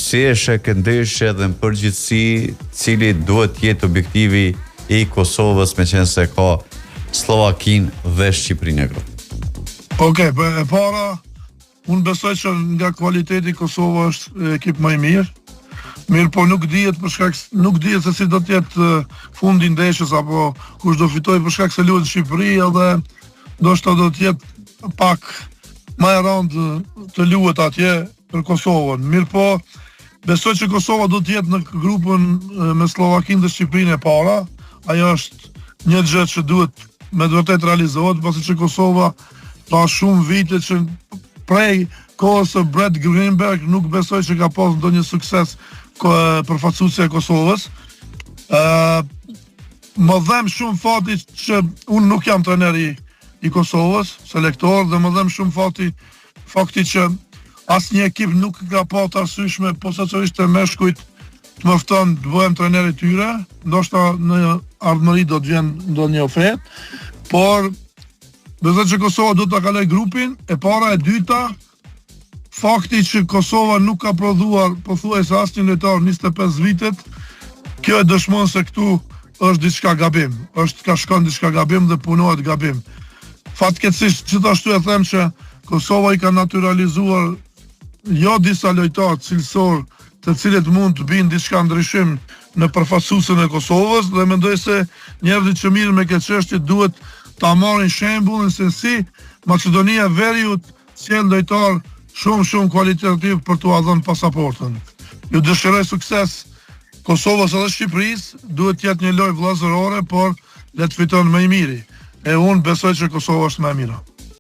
si e sheh ndeshje dhe në përgjithësi cili duhet jetë objektivi i Kosovës me qenë se ka Slovakin dhe Shqipërinë e grup? Okej, e para, unë besoj që nga kvaliteti Kosova është ekip më i mirë. Mirë, po nuk dihet se si do të jetë fundi ndeshjes apo kush do fitojë për shkak se luhet në Shqipëri edhe ndoshta do të jetë pak më e rëndë të luhet atje për Kosovën. Mirë, po besoj që Kosova do të jetë në grupën me Slovakinë dhe Shqipërinë e para. Ajo është një gjë që duhet me vërtet realizohet, pasi që Kosova ka shumë vite që prej kohës së Brett Greenberg nuk besoj që ka pas ndonjë sukses përfaqësuesja e Kosovës. Më dhem shumë fati që unë nuk jam trajneri i Kosovës, selektor, dhe më dhem shumë fakti që asnjë ekip nuk ka pa të arsyeshme posaçërisht të meshkujt të më fton të bëhem trajneri i tyre, ndoshta në ardhmëri do të vjen ndonjë ofertë, por besoj që Kosova do ta kaloj grupin. E para, e dyta, fakti që Kosova nuk ka prodhuar pothuajse asnjë lojtar 25 vitet, kjo e dëshmon se këtu është diçka gabim, ka shkon diçka gabim dhe punohet gabim. Fatkeqësisht gjithashtu e them që Kosova i ka naturalizuar jo disa lojtarë cilësor të cilët mund të binë diçka ndryshim në përfaqësuesin e Kosovës, dhe mendoj se njerëzit që mirë me këtë çështje duhet ta marrin shembullin se si Maqedonia Veriut sjell lojtar shumë kualitativ për t'u dhënë pasaportën. Ju dëshiroj sukses Kosovës edhe Shqipërisë, duhet të jetë një lojë vëllazërore, por le të fiton më i miri. E unë besoj që Kosova është më e mira.